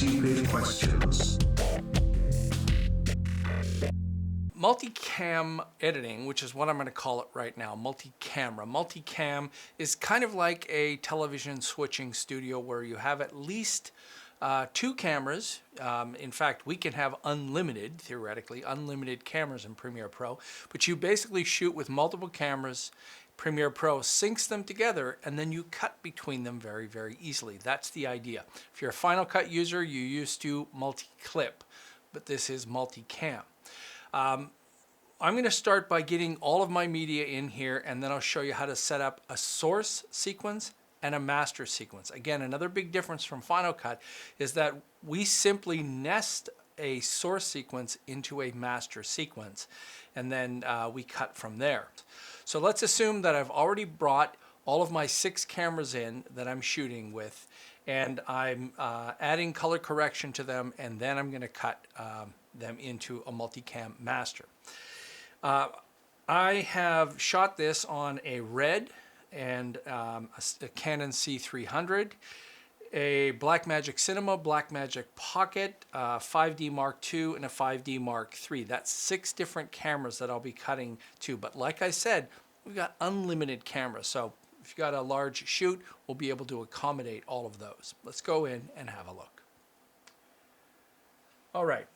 stupid questions. Multicam editing, which is what I'm going to call it right now, multicamera. Multicam is kind of like a television switching studio where you have at least two cameras. In fact, we can have unlimited, theoretically, unlimited cameras in Premiere Pro, but you basically shoot with multiple cameras. Premiere Pro syncs them together and then you cut between them very, very easily. That's the idea. If you're a Final Cut user, you're used to Multiclip, but this is Multicam. I'm going to start by getting all of my media in here, and then I'll show you how to set up a source sequence and a master sequence. Again, another big difference from Final Cut is that we simply nest a source sequence into a master sequence, and then we cut from there. So let's assume that I've already brought all of my 6 cameras in that I'm shooting with, and I'm adding color correction to them, and then I'm going to cut them into a Multicam Master. I have shot this on a Red and a Canon C300, a Blackmagic Cinema, Blackmagic Pocket, 5D Mark II, and a 5D Mark III. That's 6 different cameras that I'll be cutting to. But like I said, we've got unlimited cameras. So if you've got a large shoot, we'll be able to accommodate all of those. Let's go in and have a look. All right.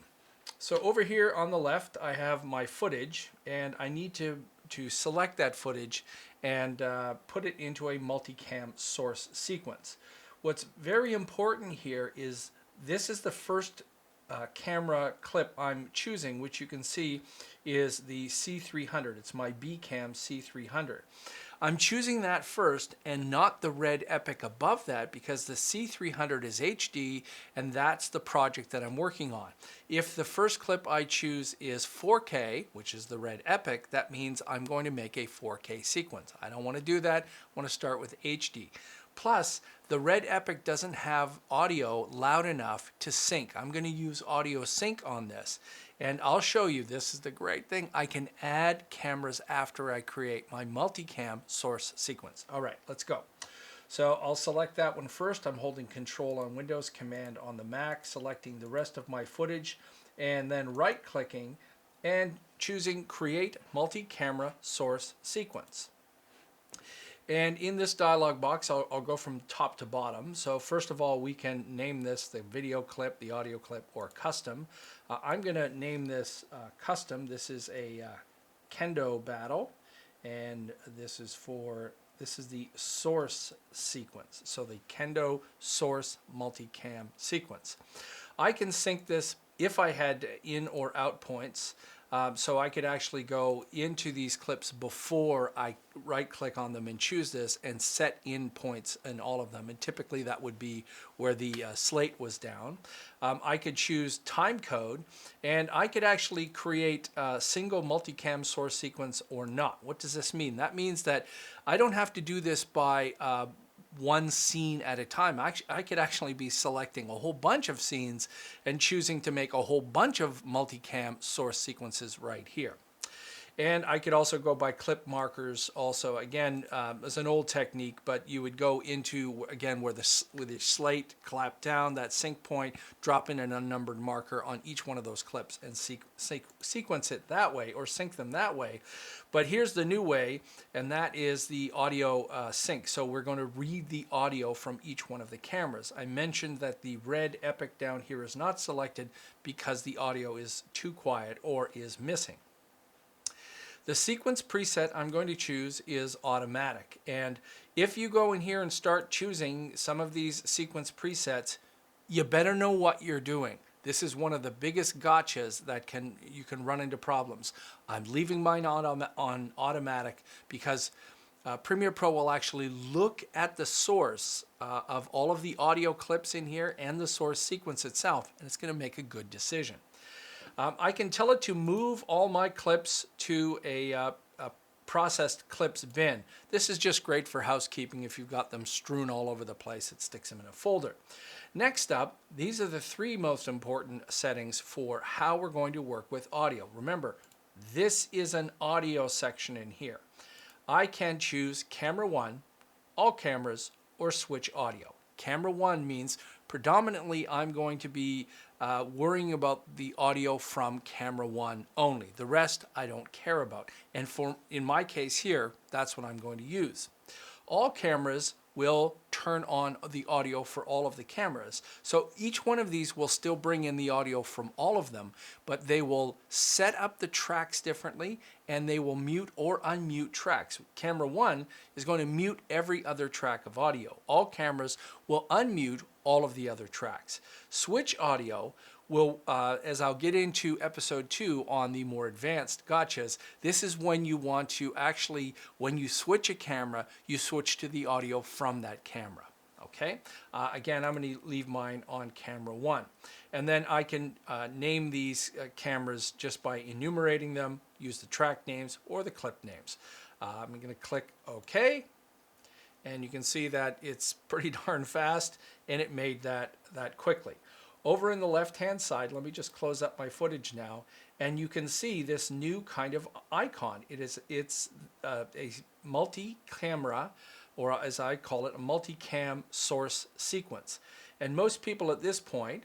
So over here on the left, I have my footage, and I need to select that footage and put it into a Multicam Source Sequence. What's very important here is this is the first camera clip I'm choosing, which you can see is the C300. It's my B-Cam C300. I'm choosing that first and not the Red Epic above that because the C300 is HD and that's the project that I'm working on. If the first clip I choose is 4K, which is the Red Epic, that means I'm going to make a 4K sequence. I don't want to do that. I want to start with HD. Plus, the Red Epic doesn't have audio loud enough to sync. I'm going to use audio sync on this. And I'll show you, this is the great thing, I can add cameras after I create my Multicam Source Sequence. All right, let's go. So I'll select that one first. I'm holding Control on Windows, Command on the Mac, selecting the rest of my footage, and then right-clicking and choosing Create Multicamera Source Sequence. And in this dialog box, I'll go from top to bottom. So first of all, we can name this the video clip, the audio clip, or custom. I'm going to name this custom. This is a kendo battle, and this is the source sequence. So the kendo source multicam sequence. I can sync this if I had in or out points. So I could actually go into these clips before I right-click on them and choose this and set in points in all of them. And typically that would be where the slate was down. I could choose time code, and I could actually create a single multicam source sequence or not. What does this mean? That means that I don't have to do this by one scene at a time. I could actually be selecting a whole bunch of scenes and choosing to make a whole bunch of multicam source sequences right here. And I could also go by clip markers also. Again, as an old technique, but you would go into, again, where the slate clap down, that sync point, drop in an unnumbered marker on each one of those clips and sequence it that way or sync them that way. But here's the new way, and that is the audio sync. So we're going to read the audio from each one of the cameras. I mentioned that the Red Epic down here is not selected because the audio is too quiet or is missing. The sequence preset I'm going to choose is automatic. And if you go in here and start choosing some of these sequence presets, you better know what you're doing. This is one of the biggest gotchas that you can run into problems. I'm leaving mine on automatic because Premiere Pro will actually look at the source of all of the audio clips in here and the source sequence itself, and it's going to make a good decision. I can tell it to move all my clips to a processed clips bin. This is just great for housekeeping. If you've got them strewn all over the place, it sticks them in a folder. Next up, these are the 3 most important settings for how we're going to work with audio. Remember, this is an audio section in here. I can choose camera 1, all cameras, or switch audio. Camera 1 means predominantly I'm going to be worrying about the audio from camera 1 only. The rest I don't care about. And in my case here, that's what I'm going to use. All cameras will turn on the audio for all of the cameras. So each one of these will still bring in the audio from all of them, but they will set up the tracks differently and they will mute or unmute tracks. Camera 1 is going to mute every other track of audio. All cameras will unmute all of the other tracks. Switch audio will, as I'll get into episode 2 on the more advanced gotchas, this is when you want to actually, when you switch a camera, you switch to the audio from that camera. Okay, again, I'm going to leave mine on camera 1. And then I can name these cameras just by enumerating them, use the track names or the clip names. I'm going to click OK. And you can see that it's pretty darn fast, and it made that quickly. Over in the left-hand side, let me just close up my footage now, and you can see this new kind of icon. It's a multi-camera, or as I call it, a Multicam Source Sequence. And most people at this point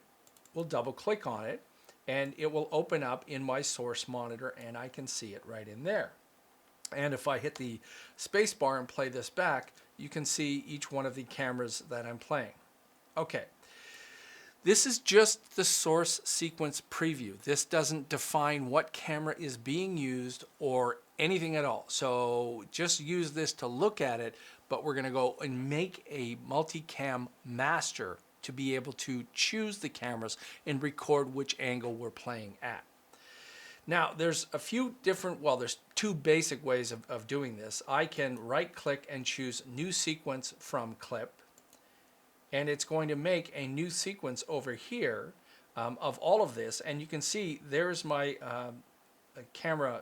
will double-click on it, and it will open up in my source monitor, and I can see it right in there. And if I hit the space bar and play this back, you can see each one of the cameras that I'm playing. Okay. This is just the source sequence preview. This doesn't define what camera is being used or anything at all. So just use this to look at it, but we're going to go and make a Multicam Master to be able to choose the cameras and record which angle we're playing at. Now, there's a few different, well, there's two basic ways of doing this. I can right-click and choose New Sequence from Clip, and it's going to make a new sequence over here of all of this. And you can see there's my camera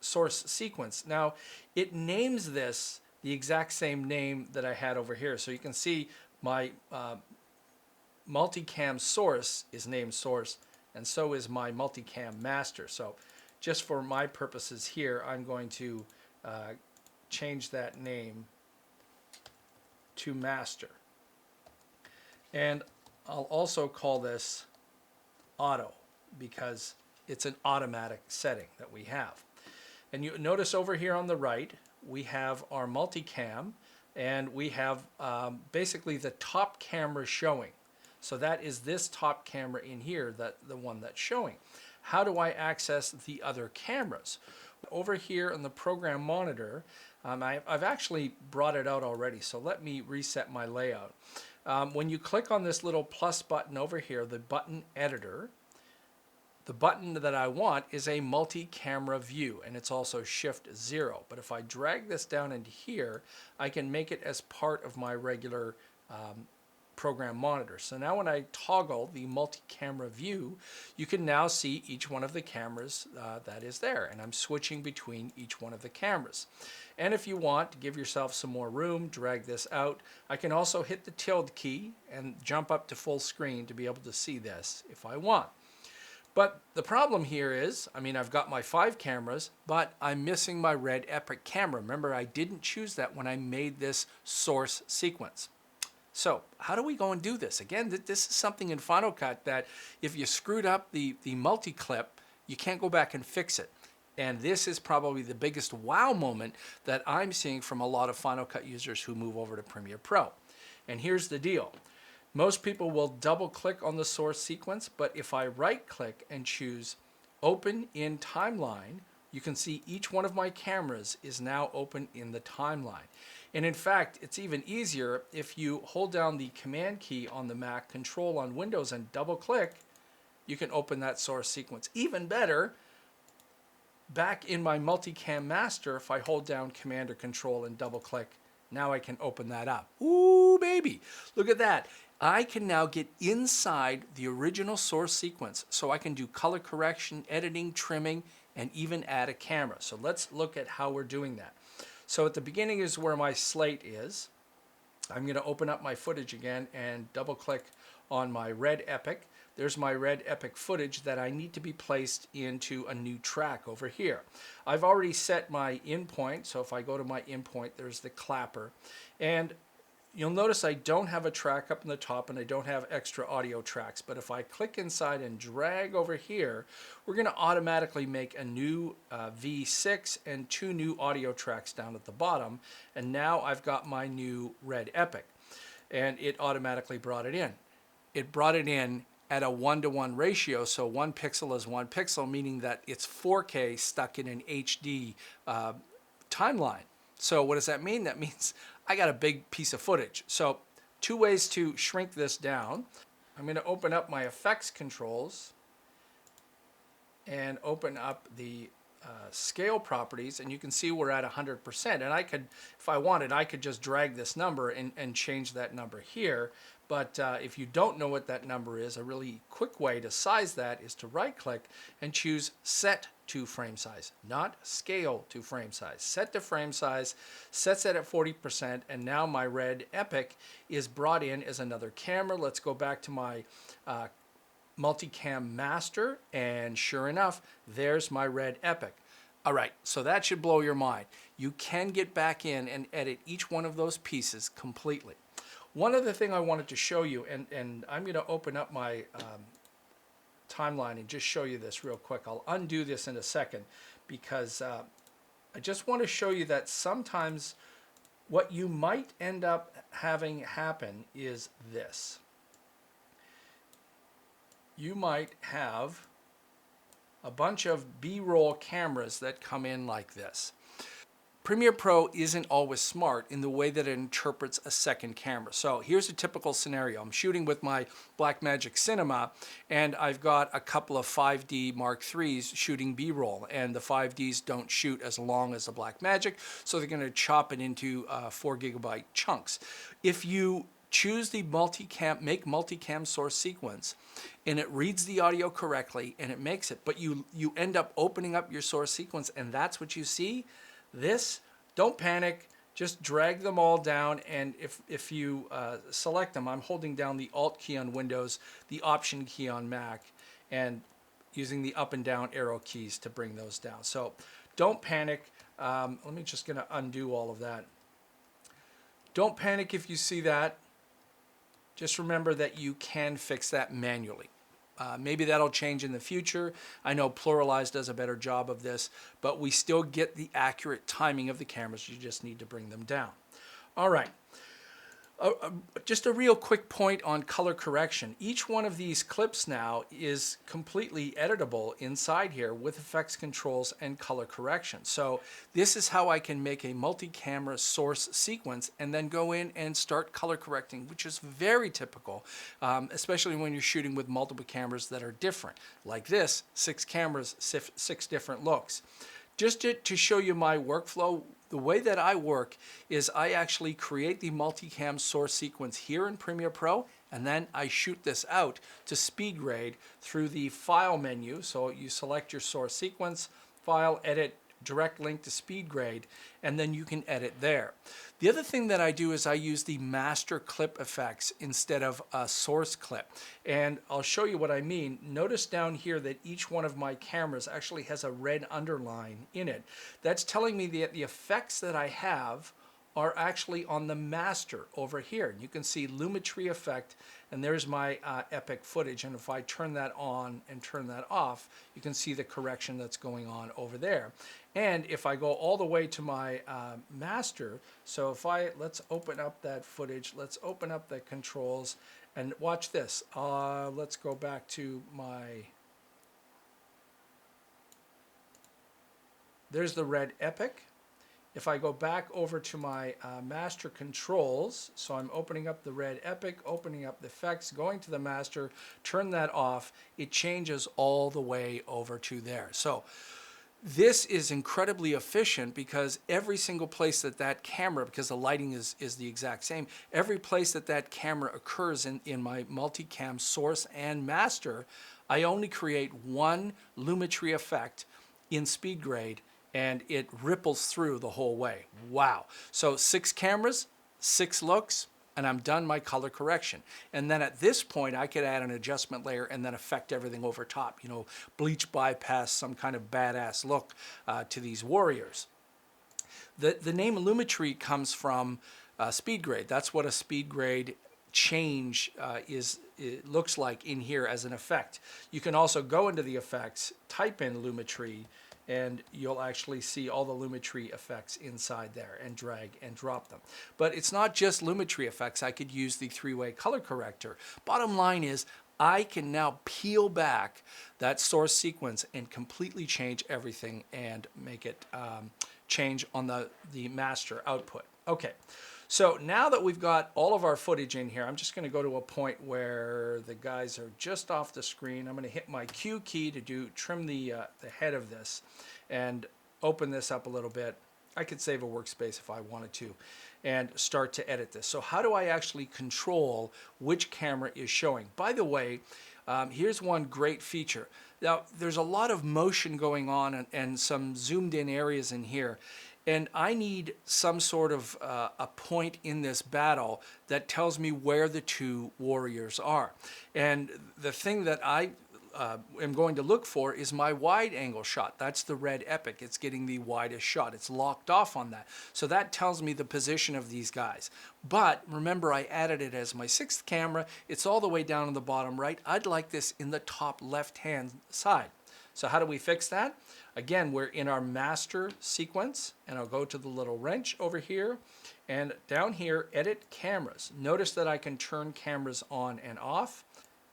source sequence. Now, it names this the exact same name that I had over here. So you can see my Multicam Source is named Source, and so is my Multicam Master. So just for my purposes here, I'm going to change that name to Master. And I'll also call this Auto because it's an automatic setting that we have. And you notice over here on the right, we have our multicam, and we have basically the top camera showing. So that is this top camera in here, the one that's showing. How do I access the other cameras? Over here on the program monitor, I've actually brought it out already, so let me reset my layout. When you click on this little plus button over here, the button editor, the button that I want is a multi-camera view, and it's also Shift 0. But if I drag this down into here, I can make it as part of my regular program monitor. So now when I toggle the multi-camera view, you can now see each one of the cameras that is there, and I'm switching between each one of the cameras. And if you want to give yourself some more room, drag this out. I can also hit the tilde key and jump up to full screen to be able to see this if I want. But the problem here is, I mean, I've got my 5 cameras, but I'm missing my red epic camera. Remember, I didn't choose that when I made this source sequence. So how do we go and do this? Again, this is something in Final Cut that if you screwed up the multi-clip, you can't go back and fix it. And this is probably the biggest wow moment that I'm seeing from a lot of Final Cut users who move over to Premiere Pro. And here's the deal. Most people will double click on the source sequence, but if I right click and choose Open in Timeline, you can see each one of my cameras is now open in the timeline. And in fact, it's even easier if you hold down the Command key on the Mac, Control on Windows, and double click, you can open that source sequence. Even better, back in my Multicam Master, if I hold down Command or Control and double click, now I can open that up. Ooh, baby, look at that. I can now get inside the original source sequence, so I can do color correction, editing, trimming, and even add a camera. So let's look at how we're doing that. So at the beginning is where my slate is. I'm going to open up my footage again and double click on my red epic. There's my red epic footage that I need to be placed into a new track over here. I've already set my in point, so if I go to my in point, there's the clapper. And You'll notice I don't have a track up in the top and I don't have extra audio tracks, but if I click inside and drag over here, we're going to automatically make a new V6 and 2 new audio tracks down at the bottom. And now I've got my new Red Epic, and it automatically brought it in. It brought it in at a 1-to-1 ratio, so 1 pixel is 1 pixel, meaning that it's 4K stuck in an HD timeline. So what does that mean? That means I got a big piece of footage. So 2 ways to shrink this down. I'm going to open up my effects controls and open up the scale properties, and you can see we're at 100%. And I could, if I wanted, I could just drag this number and change that number here. But if you don't know what that number is, a really quick way to size that is to right click and choose set to frame size, not scale to frame size. Set to frame size, sets it at 40%, and now my Red Epic is brought in as another camera. Let's go back to my Multicam Master, and sure enough, there's my Red Epic. All right, so that should blow your mind. You can get back in and edit each one of those pieces completely. One other thing I wanted to show you, and I'm going to open up my timeline and just show you this real quick. I'll undo this in a second because I just want to show you that sometimes what you might end up having happen is this. You might have a bunch of B-roll cameras that come in like this. Premiere Pro isn't always smart in the way that it interprets a second camera. So here's a typical scenario. I'm shooting with my Blackmagic Cinema, and I've got a couple of 5D Mark IIIs shooting B-roll, and the 5Ds don't shoot as long as the Blackmagic, so they're going to chop it into 4 gigabyte chunks. If you choose the make Multicam Source Sequence, and it reads the audio correctly and it makes it, but you end up opening up your source sequence and that's what you see, don't panic, just drag them all down, and if you select them, I'm holding down the Alt key on Windows, the Option key on Mac, and using the up and down arrow keys to bring those down. So don't panic. Let me just gonna undo all of that. Don't panic if you see that. Just remember that you can fix that manually. Maybe that'll change in the future. I know Pluralize does a better job of this, but we still get the accurate timing of the cameras. You just need to bring them down. All right. Just a real quick point on color correction. Each one of these clips now is completely editable inside here with effects controls and color correction. So this is how I can make a multi-camera source sequence and then go in and start color correcting, which is very typical, especially when you're shooting with multiple cameras that are different. Like this, 6 cameras, 6 different looks. Just to show you my workflow, the way that I work is I actually create the Multicam Source Sequence here in Premiere Pro, and then I shoot this out to SpeedGrade through the File menu. So you select your source sequence, File, Edit, direct link to SpeedGrade, and then you can edit there. The other thing that I do is I use the master clip effects instead of a source clip. And I'll show you what I mean. Notice down here that each one of my cameras actually has a red underline in it. That's telling me that the effects that I have are actually on the master over here. You can see Lumetri effect, and there's my epic footage. And if I turn that on and turn that off, you can see the correction that's going on over there. And if I go all the way to my master, so if let's open up that footage, let's open up the controls, and watch this. Let's go back to there's the Red Epic. If I go back over to my master controls, so I'm opening up the Red Epic, opening up the effects, going to the master, turn that off, it changes all the way over to there. So this is incredibly efficient because every single place that camera, because the lighting is the exact same, every place that camera occurs in my Multicam Source and Master, I only create one Lumetri effect in SpeedGrade, and it ripples through the whole way. Wow. So 6 cameras, 6 looks, and I'm done my color correction. And then at this point, I could add an adjustment layer and then affect everything over top, you know, bleach bypass, some kind of badass look to these warriors. The name Lumetri comes from SpeedGrade. That's what a SpeedGrade change it looks like in here as an effect. You can also go into the effects, type in Lumetri, and you'll actually see all the Lumetri effects inside there and drag and drop them. But it's not just Lumetri effects. I could use the three-way color corrector. Bottom line is I can now peel back that source sequence and completely change everything and make it change on the master output. Okay, so now that we've got all of our footage in here, I'm just going to go to a point where the guys are just off the screen. I'm going to hit my Q key to trim the head of this and open this up a little bit. I could save a workspace if I wanted to and start to edit this. So how do I actually control which camera is showing? By the way, here's one great feature. Now, there's a lot of motion going on and some zoomed in areas in here. And I need some sort of a point in this battle that tells me where the two warriors are. And the thing that I am going to look for is my wide angle shot. That's the red epic. It's getting the widest shot. It's locked off on that. So that tells me the position of these guys. But remember, I added it as my sixth camera. It's all the way down on the bottom right. I'd like this in the top left-hand side. So how do we fix that? Again, we're in our master sequence, and I'll go to the little wrench over here, and down here, edit cameras. Notice that I can turn cameras on and off.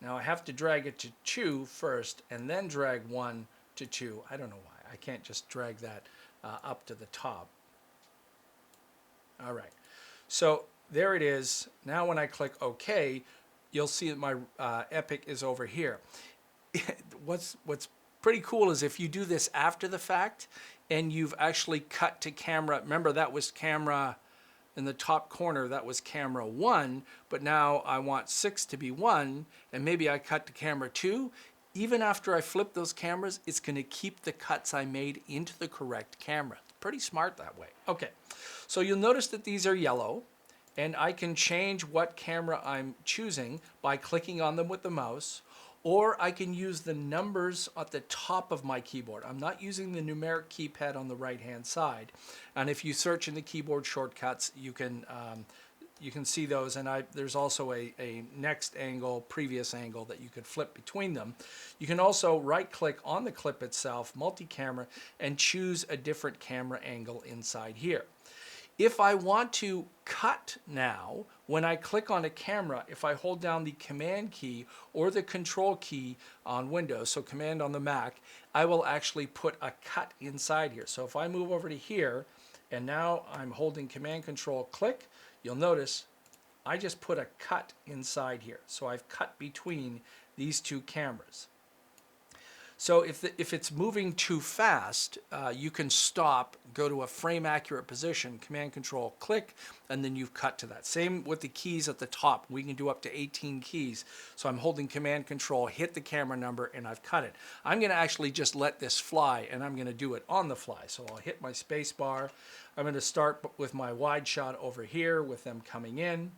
Now I have to drag it to 2 first, and then drag 1 to 2. I don't know why. I can't just drag that up to the top. All right. So there it is. Now when I click OK, you'll see that my epic is over here. What's pretty cool is if you do this after the fact and you've actually cut to camera, remember that was camera in the top corner, that was camera 1, but now I want 6 to be 1, and maybe I cut to camera 2. Even after I flip those cameras, it's going to keep the cuts I made into the correct camera. Pretty smart that way. Okay, so you'll notice that these are yellow, and I can change what camera I'm choosing by clicking on them with the mouse, or I can use the numbers at the top of my keyboard. I'm not using the numeric keypad on the right-hand side. And if you search in the keyboard shortcuts, you can see those. And there's also a next angle, previous angle that you could flip between them. You can also right-click on the clip itself, Multicamera, and choose a different camera angle inside here. If I want to cut now, when I click on a camera, if I hold down the Command key or the Control key on Windows, so Command on the Mac, I will actually put a cut inside here. So if I move over to here, and now I'm holding Command Control click, you'll notice I just put a cut inside here. So I've cut between these two cameras. So if it's moving too fast, you can stop, go to a frame accurate position, Command Control click, and then you've cut to that. Same with the keys at the top. We can do up to 18 keys. So I'm holding Command Control, hit the camera number, and I've cut it. I'm going to actually just let this fly, and I'm going to do it on the fly. So I'll hit my space bar. I'm going to start with my wide shot over here with them coming in.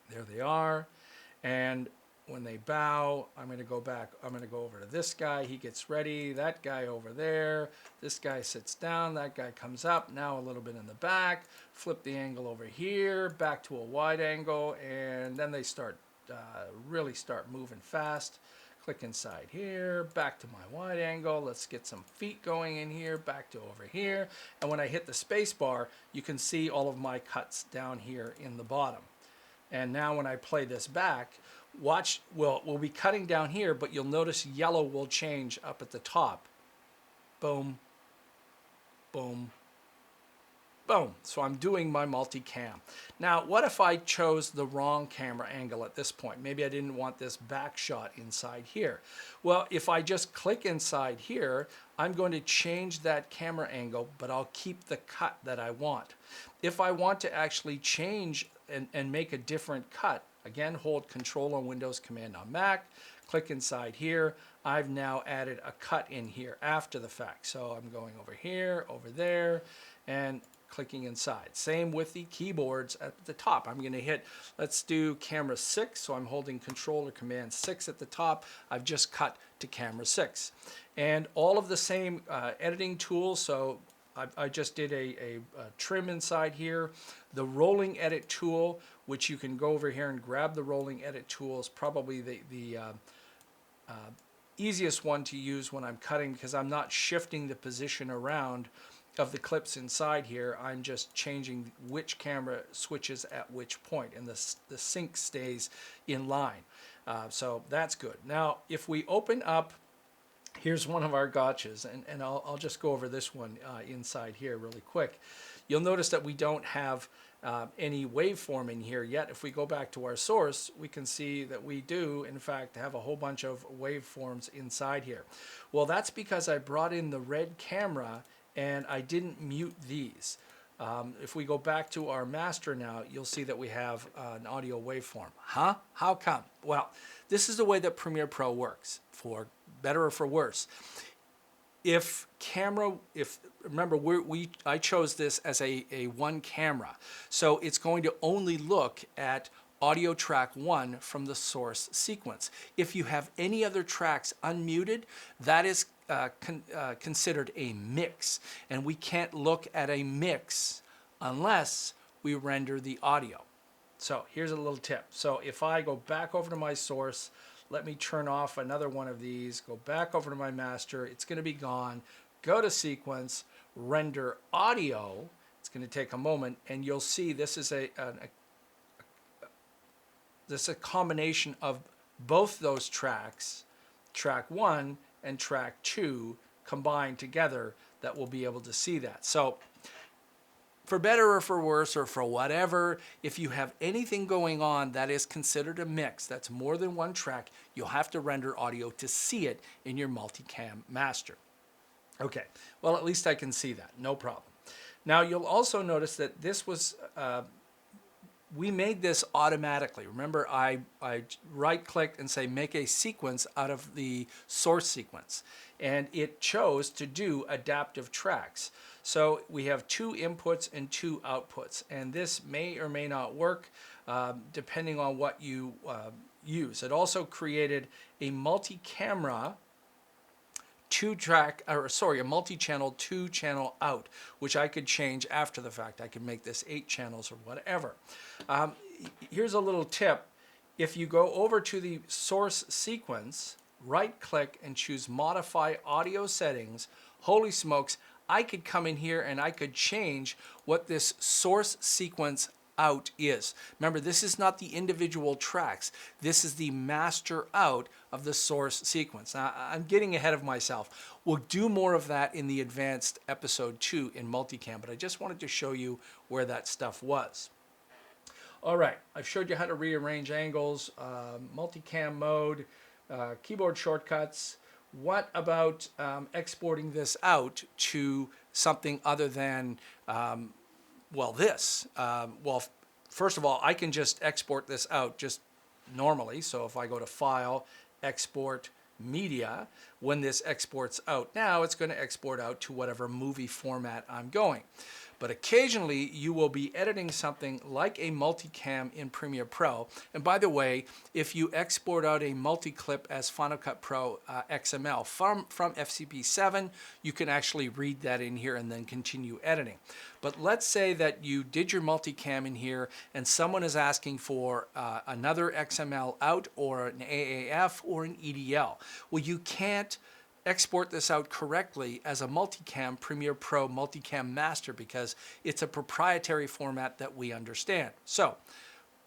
There they are. And when they bow, I'm going to go back. I'm going to go over to this guy. He gets ready. That guy over there. This guy sits down. That guy comes up. Now a little bit in the back. Flip the angle over here. Back to a wide angle. And then they really start moving fast. Click inside here. Back to my wide angle. Let's get some feet going in here. Back to over here. And when I hit the space bar, you can see all of my cuts down here in the bottom. And now when I play this back, watch, we'll be cutting down here, but you'll notice yellow will change up at the top. Boom, boom, boom. So I'm doing my multicam. Now, what if I chose the wrong camera angle at this point? Maybe I didn't want this back shot inside here. Well, if I just click inside here, I'm going to change that camera angle, but I'll keep the cut that I want. If I want to actually change and make a different cut, again, hold Control on Windows, Command on Mac, click inside here. I've now added a cut in here after the fact. So I'm going over here, over there, and clicking inside. Same with the keyboards at the top. I'm going to hit, let's do camera 6. So I'm holding Control or Command 6 at the top. I've just cut to camera 6. And all of the same editing tools. So I just did a trim inside here. The rolling edit tool, which you can go over here and grab the rolling edit tool, is probably the easiest one to use when I'm cutting, because I'm not shifting the position around of the clips inside here. I'm just changing which camera switches at which point, and the sync stays in line. So that's good. Now, if we open up, here's one of our gotchas, and I'll just go over this one inside here really quick. You'll notice that we don't have any waveform in here yet. If we go back to our source, we can see that we do, in fact, have a whole bunch of waveforms inside here. Well, that's because I brought in the red camera and I didn't mute these. If we go back to our master now, you'll see that we have an audio waveform. Huh? How come? Well, this is the way that Premiere Pro works, for better or for worse. Remember, I chose this as a one camera, so it's going to only look at audio track 1 from the source sequence. If you have any other tracks unmuted, that is considered a mix, and we can't look at a mix unless we render the audio. So here's a little tip. So if I go back over to my source, let me turn off another one of these, go back over to my master, it's going to be gone, go to sequence, render audio. It's going to take a moment, and you'll see this is a combination of both those tracks, track 1 and track 2, combined together, that we'll be able to see that. So for better or for worse or for whatever, if you have anything going on that is considered a mix, that's more than one track, you'll have to render audio to see it in your Multicam Master. Okay, well, at least I can see that, no problem. Now, you'll also notice that this was, we made this automatically. Remember, I right-clicked and say, make a sequence out of the source sequence, and it chose to do adaptive tracks. So we have 2 inputs and 2 outputs, and this may or may not work depending on what you use. It also created a multi-camera a multi-channel 2-channel out, which I could change after the fact. I could make this 8 channels or whatever. Here's a little tip. If you go over to the source sequence, right-click and choose Modify Audio Settings, holy smokes, I could come in here and I could change what this source sequence out is. Remember, this is not the individual tracks. This is the master out of the source sequence. Now, I'm getting ahead of myself. We'll do more of that in the advanced episode 2 in Multicam, but I just wanted to show you where that stuff was. All right, I've showed you how to rearrange angles, multicam mode, keyboard shortcuts. What about exporting this out to something other than, this? First of all, I can just export this out just normally. So if I go to File, Export, Media, when this exports out now, it's going to export out to whatever movie format I'm going. But occasionally you will be editing something like a multicam in Premiere Pro. And by the way, if you export out a multiclip as Final Cut Pro XML from FCP7, you can actually read that in here and then continue editing. But let's say that you did your multicam in here and someone is asking for another XML out or an AAF or an EDL. Well, you can't export this out correctly as a Multicam Premiere Pro Multicam Master because it's a proprietary format that we understand. So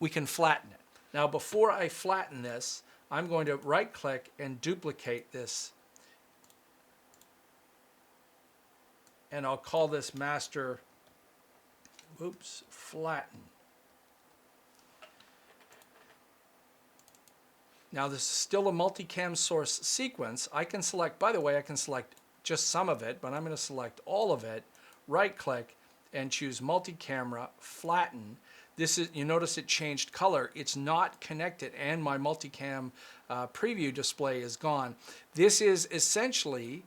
we can flatten it. Now, before I flatten this, I'm going to right-click and duplicate this. And I'll call this Master, flatten. Now, this is still a Multicam Source Sequence. I can select, by the way, I can select just some of it, but I'm going to select all of it, right-click, and choose Multicamera, Flatten. This is, you notice it changed color. It's not connected, and my Multicam preview display is gone. This is essentially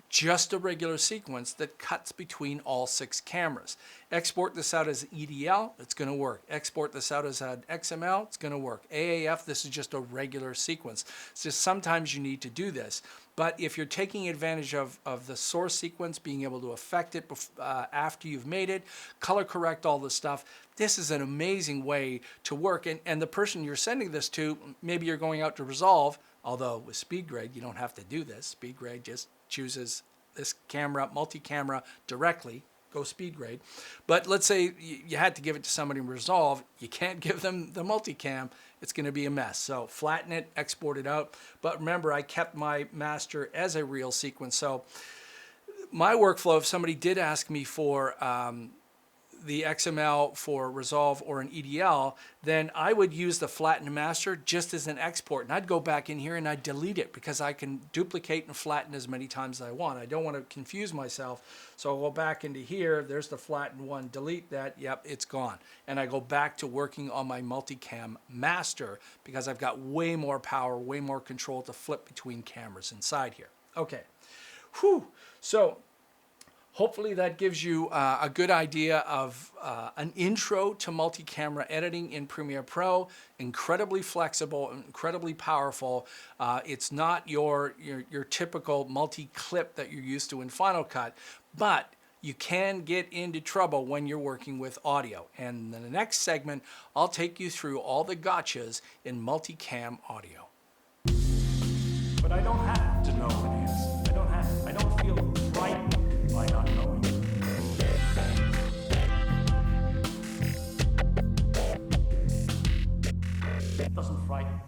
just a regular sequence that cuts between all 6 cameras. Export this out as EDL, it's going to work. Export this out as an XML, it's going to work. AAF, this is just a regular sequence. It's just sometimes you need to do this. But if you're taking advantage of the source sequence, being able to affect it after you've made it, color correct all the stuff, this is an amazing way to work. And the person you're sending this to, maybe you're going out to Resolve, although with SpeedGrade, you don't have to do this. SpeedGrade just chooses this camera, multi-camera directly. Go SpeedGrade. But let's say you had to give it to somebody in Resolve. You can't give them the multicam. It's going to be a mess. So flatten it, export it out. But remember, I kept my master as a real sequence. So my workflow, if somebody did ask me for the XML for Resolve or an EDL, then I would use the flattened master just as an export. And I'd go back in here and I'd delete it because I can duplicate and flatten as many times as I want. I don't want to confuse myself. So I'll go back into here. There's the flattened one. Delete that. Yep, it's gone. And I go back to working on my Multicam Master because I've got way more power, way more control to flip between cameras inside here. Okay. Whew. So hopefully that gives you a good idea of an intro to multi-camera editing in Premiere Pro. Incredibly flexible, incredibly powerful. It's not your typical multi-clip that you're used to in Final Cut, but you can get into trouble when you're working with audio. And in the next segment, I'll take you through all the gotchas in multicam audio. But I don't have to know what it is. I don't feel frightened by not knowing. It doesn't frighten.